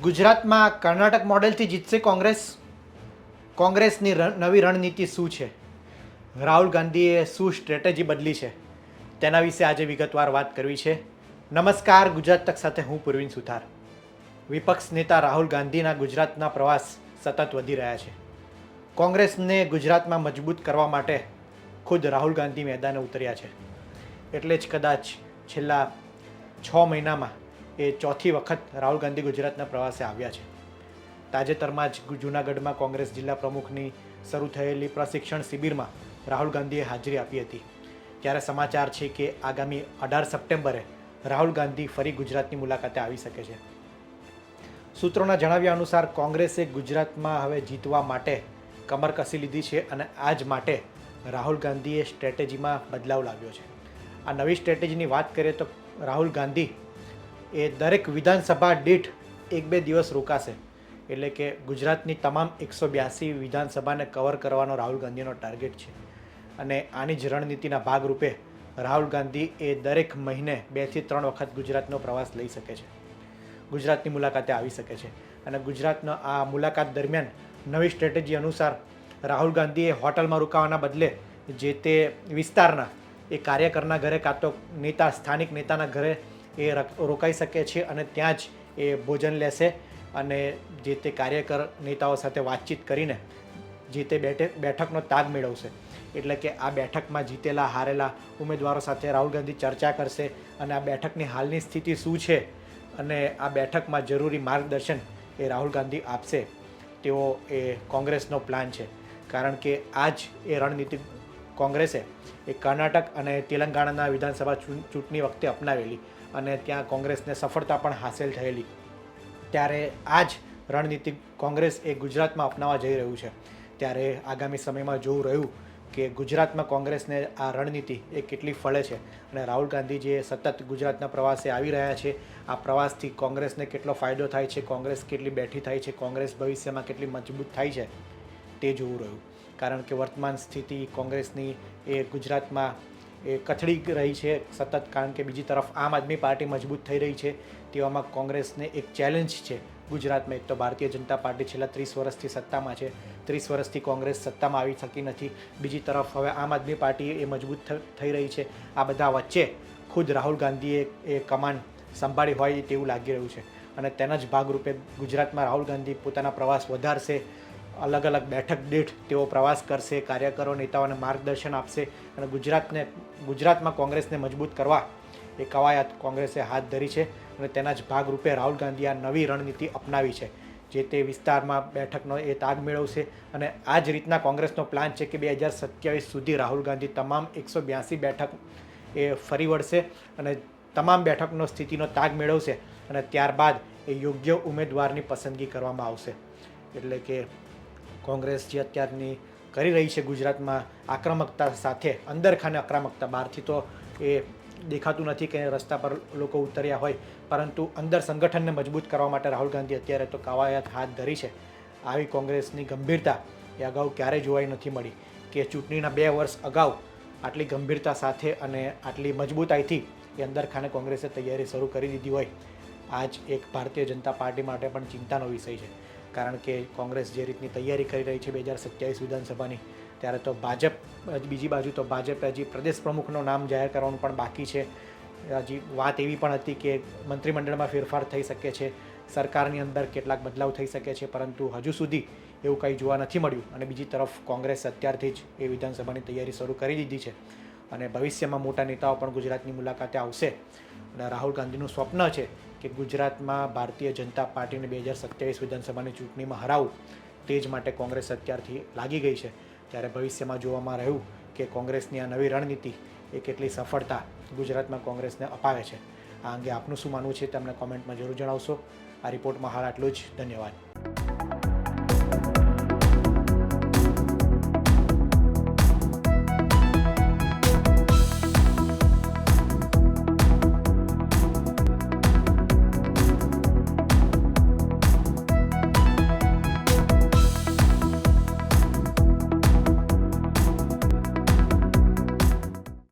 ગુજરાતમાં કર્ણાટક મોડેલથી જીતશે કોંગ્રેસ? કોંગ્રેસની નવી રણનીતિ શું છે? રાહુલ ગાંધીએ શું સ્ટ્રેટેજી બદલી છે? તેના વિશે આજે વિગતવાર વાત કરવી છે. નમસ્કાર, ગુજરાત તક સાથે હું પૂર્વિન સુથાર. વિપક્ષ નેતા રાહુલ ગાંધીના ગુજરાતના પ્રવાસ સતત વધી રહ્યા છે. કોંગ્રેસને ગુજરાતમાં મજબૂત કરવા માટે ખુદ રાહુલ ગાંધી મેદાને ઉતર્યા છે. એટલે જ કદાચ છેલ્લા 6 મહિનામાં એ ચોથી વખત રાહુલ ગાંધી ગુજરાતના પ્રવાસે આવ્યા છે. તાજેતરમાં જ જૂનાગઢમાં કોંગ્રેસ જિલ્લા પ્રમુખની શરૂ થયેલી પ્રશિક્ષણ શિબિરમાં રાહુલ ગાંધીએ હાજરી આપી હતી. ત્યારે સમાચાર છે કે આગામી 18 સપ્ટેમ્બરે રાહુલ ગાંધી ફરી ગુજરાતની મુલાકાતે આવી શકે છે. સૂત્રોના જણાવ્યા અનુસાર કોંગ્રેસે ગુજરાતમાં હવે જીતવા માટે કમર કસી લીધી છે અને આ જ માટે રાહુલ ગાંધીએ સ્ટ્રેટેજીમાં બદલાવ લાવ્યો છે. આ નવી સ્ટ્રેટેજીની વાત કરીએ તો રાહુલ ગાંધી એ દરેક વિધાનસભા દીઠ 1-2 દિવસ રોકાશે. એટલે કે ગુજરાતની તમામ 182 વિધાનસભાને કવર કરવાનો રાહુલ ગાંધીનો ટાર્ગેટ છે. અને આની જ રણનીતિના ભાગરૂપે રાહુલ ગાંધી એ દરેક મહિને 2 થી 3 વખત ગુજરાતનો પ્રવાસ લઈ શકે છે, ગુજરાતની મુલાકાતે આવી શકે છે. અને ગુજરાતનો આ મુલાકાત દરમિયાન નવી સ્ટ્રેટેજી અનુસાર રાહુલ ગાંધીએ હોટલમાં રોકાવાના બદલે જે તે વિસ્તારના એ કાર્યકરના ઘરે કાં તો સ્થાનિક નેતાના ઘરે એ રોકાઈ શકે છે અને ત્યાં જ એ ભોજન લેશે અને જે તે કાર્યકર નેતાઓ સાથે વાતચીત કરીને જે તે બેઠકનો તાગ મેળવશે. એટલે કે આ બેઠકમાં જીતેલા હારેલા ઉમેદવારો સાથે રાહુલ ગાંધી ચર્ચા કરશે અને આ બેઠકની હાલની સ્થિતિ શું છે અને આ બેઠકમાં જરૂરી માર્ગદર્શન એ રાહુલ ગાંધી આપશે તેવો એ કોંગ્રેસનો પ્લાન છે. કારણ કે આ જ એ રણનીતિ કોંગ્રેસે એ કર્ણાટક અને તેલંગાણાના વિધાનસભા ચૂંટણી વખતે અપનાવેલી અને ત્યાં કોંગ્રેસને સફળતા પણ હાંસલ થયેલી. ત્યારે આ જ રણનીતિ કોંગ્રેસ એ ગુજરાતમાં અપનાવવા જઈ રહ્યું છે. ત્યારે આગામી સમયમાં જોવું રહ્યું કે ગુજરાતમાં કોંગ્રેસને આ રણનીતિ એ કેટલી ફળે છે અને રાહુલ ગાંધી જે સતત ગુજરાતના પ્રવાસે આવી રહ્યા છે, આ પ્રવાસથી કોંગ્રેસને કેટલો ફાયદો થાય છે, કોંગ્રેસ કેટલી બેઠી થાય છે, કોંગ્રેસ ભવિષ્યમાં કેટલી મજબૂત થાય છે તે જોવું રહ્યું. કારણ કે વર્તમાન સ્થિતિ કોંગ્રેસની એ ગુજરાતમાં એ કથળી રહી છે સતત. કારણ કે બીજી તરફ આમ આદમી પાર્ટી મજબૂત થઈ રહી છે. તેવામાં કોંગ્રેસને એક ચેલેન્જ છે ગુજરાતમાં. એક તો ભારતીય જનતા પાર્ટી છેલ્લા 30 વર્ષથી સત્તામાં છે, 30 વર્ષથી કોંગ્રેસ સત્તામાં આવી શકી નથી. બીજી તરફ હવે આમ આદમી પાર્ટી એ મજબૂત થઈ રહી છે. આ બધા વચ્ચે ખુદ રાહુલ ગાંધીએ એ કમાન સંભાળી હોય તેવું લાગી રહ્યું છે. અને તેના જ ભાગરૂપે ગુજરાતમાં રાહુલ ગાંધી પોતાના પ્રવાસ વધારશે. અલગ અલગ બેઠક દીઠ તેઓ પ્રવાસ કરશે, કાર્યકરો નેતાઓને માર્ગદર્શન આપશે અને ગુજરાતમાં કોંગ્રેસને મજબૂત કરવા એ કવાયત કોંગ્રેસે હાથ ધરી છે. અને તેના જ ભાગરૂપે રાહુલ ગાંધી આ નવી રણનીતિ અપનાવી છે. જે તે વિસ્તારમાં બેઠકનો એ તાગ મેળવશે અને આ જ રીતના કોંગ્રેસનો પ્લાન છે કે 2027 સુધી રાહુલ ગાંધી તમામ 182 બેઠક એ ફરી વળશે અને તમામ બેઠકનો સ્થિતિનો તાગ મેળવશે અને ત્યારબાદ એ યોગ્ય ઉમેદવારની પસંદગી કરવામાં આવશે. એટલે કે કોંગ્રેસ જે અત્યારની કરી રહી છે ગુજરાતમાં આક્રમકતા સાથે, અંદરખાને આક્રમકતા, બહારથી તો એ દેખાતું નથી કે રસ્તા પર લોકો ઉતર્યા હોય, પરંતુ અંદર સંગઠનને મજબૂત કરવા માટે રાહુલ ગાંધી અત્યારે તો કવાયત હાથ ધરી છે. આવી કોંગ્રેસની ગંભીરતા એ અગાઉ ક્યારેય જોવાઈ નથી મળી કે ચૂંટણીના 2 વર્ષ અગાઉ આટલી ગંભીરતા સાથે અને આટલી મજબૂતાઈથી એ અંદરખાને કોંગ્રેસે તૈયારી શરૂ કરી દીધી હોય. આ જ એક ભારતીય જનતા પાર્ટી માટે પણ ચિંતાનો વિષય છે. કારણ કે કોંગ્રેસ જે રીતની તૈયારી કરી રહી છે 2027 વિધાનસભાની, ત્યારે તો બીજી બાજુ તો ભાજપ હજી પ્રદેશ પ્રમુખનું નામ જાહેર કરવાનું પણ બાકી છે. હજી વાત એવી પણ હતી કે મંત્રીમંડળમાં ફેરફાર થઈ શકે છે, સરકારની અંદર કેટલાક બદલાવ થઈ શકે છે, પરંતુ હજુ સુધી એવું કંઈ જોવા નથી મળ્યું. અને બીજી તરફ કોંગ્રેસ અત્યારથી જ એ વિધાનસભાની તૈયારી શરૂ કરી દીધી છે અને ભવિષ્યમાં મોટા નેતાઓ પણ ગુજરાતની મુલાકાતે આવશે. અને રાહુલ ગાંધીનું સ્વપ્ન છે કે ગુજરાતમાં ભારતીય જનતા પાર્ટીને 2027 વિધાનસભાની ચૂંટણીમાં હરાવવું. તે જ માટે કોંગ્રેસ અત્યારથી લાગી ગઈ છે. ત્યારે ભવિષ્યમાં જોવામાં રહ્યું કે કોંગ્રેસની આ નવી રણનીતિ એ કેટલી સફળતા ગુજરાતમાં કોંગ્રેસને અપાવે છે. આ અંગે આપનું શું માનવું છે તમને કોમેન્ટમાં જરૂર જણાવશો. આ રિપોર્ટમાં હાલ આટલું જ. ધન્યવાદ.